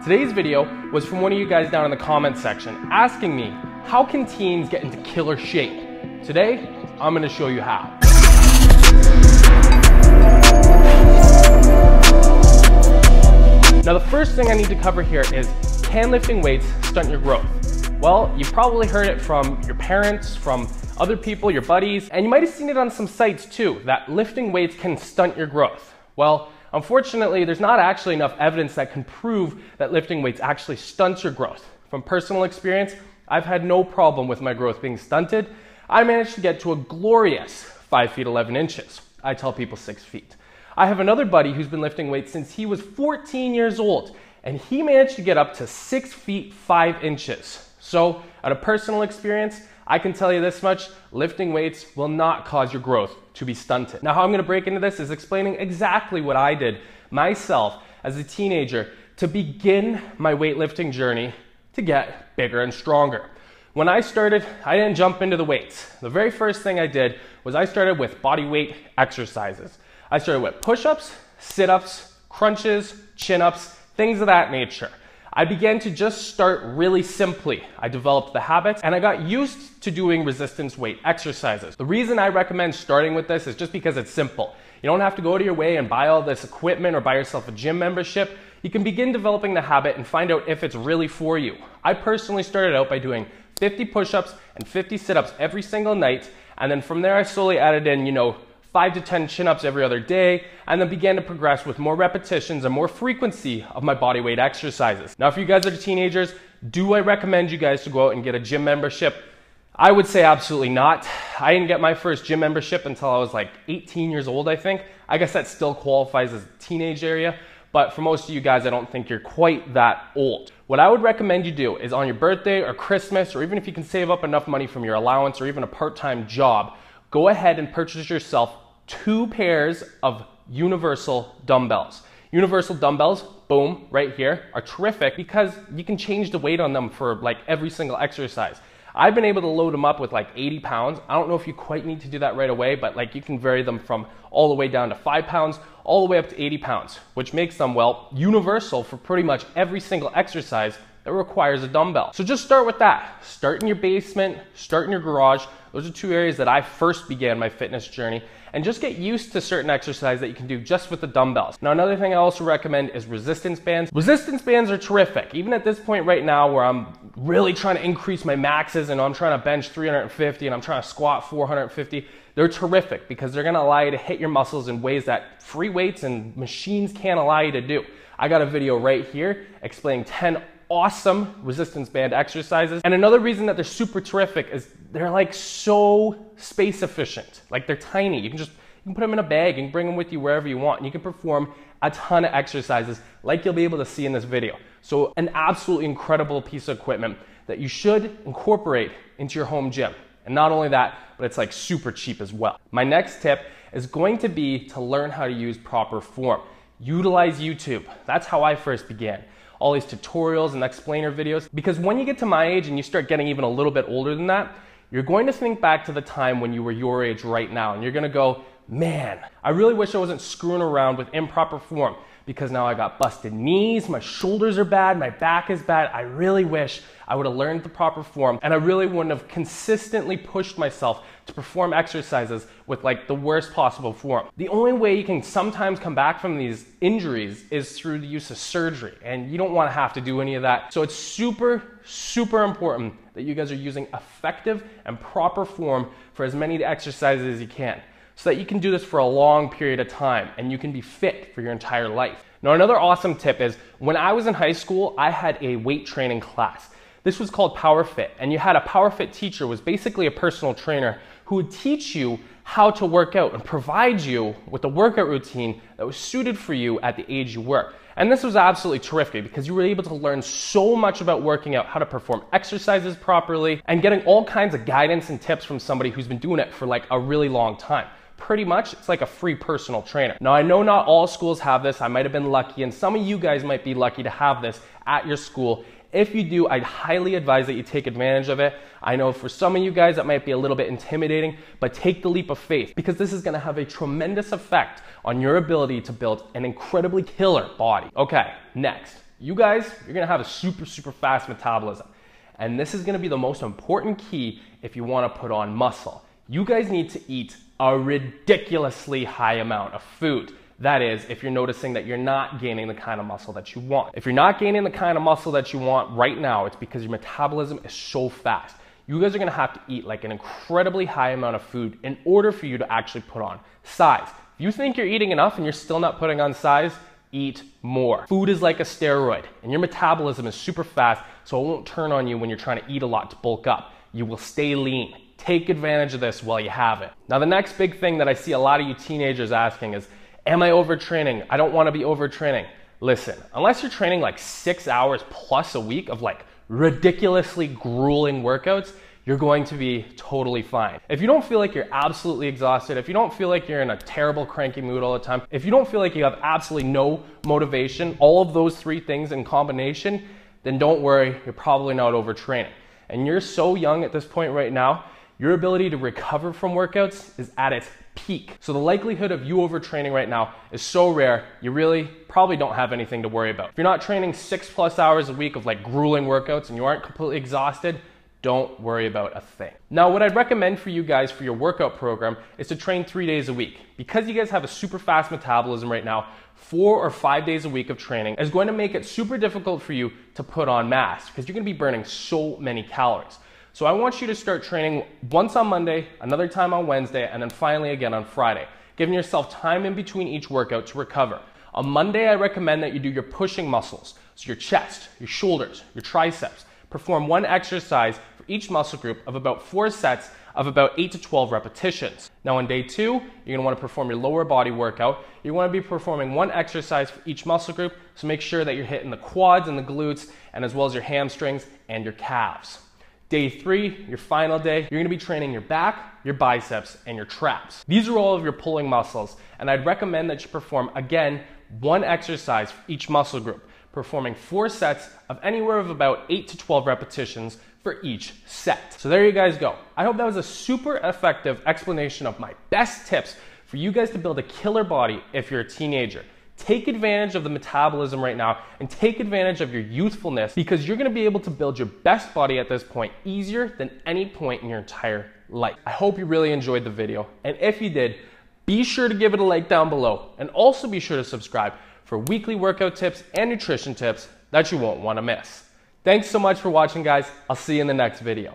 Today's video was from one of you guys down in the comments section asking me, how can teens get into killer shape? Today, I'm going to show you how. Now the first thing I need to cover here is, can lifting weights stunt your growth? Well, you probably heard it from your parents, from other people, your buddies, and you might have seen it on some sites too, that lifting weights can stunt your growth. Well, unfortunately, there's not actually enough evidence that can prove that lifting weights actually stunts your growth. From personal experience, I've had no problem with my growth being stunted. I managed to get to a glorious 5 feet 11 inches. I tell people 6 feet. I have another buddy who's been lifting weights since he was 14 years old, and he managed to get up to 6 feet 5 inches. So, out of personal experience, I can tell you this much, lifting weights will not cause your growth to be stunted. Now, how I'm gonna break into this is explaining exactly what I did myself as a teenager to begin my weightlifting journey to get bigger and stronger. When I started, I didn't jump into the weights. The very first thing I did was I started with bodyweight exercises. I started with push-ups, sit-ups, crunches, chin-ups, things of that nature. I began to just start really simply. I developed the habits and I got used to doing resistance weight exercises. The reason I recommend starting with this is just because it's simple. You don't have to go to your way and buy all this equipment or buy yourself a gym membership. You can begin developing the habit and find out if it's really for you. I personally started out by doing 50 push-ups and 50 sit-ups every single night, and then from there I slowly added in, 5 to 10 chin-ups every other day, and then began to progress with more repetitions and more frequency of my bodyweight exercises. Now, if you guys are teenagers, do I recommend you guys to go out and get a gym membership? I would say absolutely not. I didn't get my first gym membership until I was like 18 years old, I think. I guess that still qualifies as a teenage area, but for most of you guys, I don't think you're quite that old. What I would recommend you do is on your birthday or Christmas, or even if you can save up enough money from your allowance or even a part-time job, go ahead and purchase yourself 2 pairs of universal dumbbells. Universal dumbbells, boom, right here, are terrific because you can change the weight on them for like every single exercise. I've been able to load them up with like 80 pounds. I don't know if you quite need to do that right away, but like you can vary them from all the way down to 5 pounds, all the way up to 80 pounds, which makes them, well, universal for pretty much every single exercise that requires a dumbbell. So just start with that. Start in your basement, start in your garage. Those are 2 areas that I first began my fitness journey, and just get used to certain exercises that you can do just with the dumbbells. Now, another thing I also recommend is resistance bands. Resistance bands are terrific. Even at this point right now where I'm really trying to increase my maxes and I'm trying to bench 350 and I'm trying to squat 450, they're terrific because they're gonna allow you to hit your muscles in ways that free weights and machines can't allow you to do. I got a video right here explaining 10 awesome resistance band exercises. And another reason that they're super terrific is they're like so space efficient. Like they're tiny. You can put them in a bag and bring them with you wherever you want. And you can perform a ton of exercises like you'll be able to see in this video. So an absolutely incredible piece of equipment that you should incorporate into your home gym. And not only that, but it's like super cheap as well. My next tip is going to be to learn how to use proper form. Utilize YouTube. That's how I first began. All these tutorials and explainer videos, because when you get to my age and you start getting even a little bit older than that, you're going to think back to the time when you were your age right now, and you're gonna go, man, I really wish I wasn't screwing around with improper form, because now I got busted knees, my shoulders are bad, my back is bad. I really wish I would have learned the proper form, and I really wouldn't have consistently pushed myself to perform exercises with like the worst possible form. The only way you can sometimes come back from these injuries is through the use of surgery, and you don't want to have to do any of that. So it's super, super important that you guys are using effective and proper form for as many exercises as you can, so that you can do this for a long period of time and you can be fit for your entire life. Now, another awesome tip is when I was in high school, I had a weight training class. This was called PowerFit, and you had a PowerFit teacher, was basically a personal trainer who would teach you how to work out and provide you with a workout routine that was suited for you at the age you were. And this was absolutely terrific because you were able to learn so much about working out, how to perform exercises properly, and getting all kinds of guidance and tips from somebody who's been doing it for like a really long time. Pretty much, it's like a free personal trainer. Now, I know not all schools have this. I might have been lucky, and some of you guys might be lucky to have this at your school. If you do, I'd highly advise that you take advantage of it. I know for some of you guys that might be a little bit intimidating, but take the leap of faith because this is gonna have a tremendous effect on your ability to build an incredibly killer body. Okay, next. you guys, you're gonna have a super, super fast metabolism. And this is gonna be the most important key if you wanna put on muscle. You guys need to eat a ridiculously high amount of food. That is, if you're noticing that you're not gaining the kind of muscle that you want. If you're not gaining the kind of muscle that you want right now, it's because your metabolism is so fast. You guys are gonna have to eat like an incredibly high amount of food in order for you to actually put on size. If you think you're eating enough and you're still not putting on size, eat more. Food is like a steroid, and your metabolism is super fast, so it won't turn on you when you're trying to eat a lot to bulk up. You will stay lean. Take advantage of this while you have it. Now, the next big thing that I see a lot of you teenagers asking is, am I overtraining? I don't want to be overtraining. Listen, unless you're training like 6 hours plus a week of like ridiculously grueling workouts, you're going to be totally fine. If you don't feel like you're absolutely exhausted, if you don't feel like you're in a terrible cranky mood all the time, if you don't feel like you have absolutely no motivation, all of those three things in combination, then don't worry, you're probably not overtraining. And you're so young at this point right now, your ability to recover from workouts is at its peak. So the likelihood of you overtraining right now is so rare, you really probably don't have anything to worry about. If you're not training 6+ hours a week of like grueling workouts and you aren't completely exhausted, don't worry about a thing. Now, what I'd recommend for you guys for your workout program is to train 3 days a week. Because you guys have a super fast metabolism right now, 4 or 5 days a week of training is going to make it super difficult for you to put on mass because you're gonna be burning so many calories. So I want you to start training once on Monday, another time on Wednesday, and then finally again on Friday, giving yourself time in between each workout to recover. On Monday, I recommend that you do your pushing muscles, so your chest, your shoulders, your triceps. Perform one exercise for each muscle group of about 4 sets of about 8 to 12 repetitions. Now on day 2, you're gonna wanna perform your lower body workout. You wanna be performing one exercise for each muscle group, so make sure that you're hitting the quads and the glutes, and as well as your hamstrings and your calves. Day 3, your final day, you're gonna be training your back, your biceps, and your traps. These are all of your pulling muscles, and I'd recommend that you perform, again, one exercise for each muscle group, performing 4 sets of anywhere of about 8 to 12 repetitions for each set. So there you guys go. I hope that was a super effective explanation of my best tips for you guys to build a killer body if you're a teenager. Take advantage of the metabolism right now and take advantage of your youthfulness because you're gonna be able to build your best body at this point easier than any point in your entire life. I hope you really enjoyed the video, and if you did, be sure to give it a like down below and also be sure to subscribe for weekly workout tips and nutrition tips that you won't wanna miss. Thanks so much for watching, guys. I'll see you in the next video.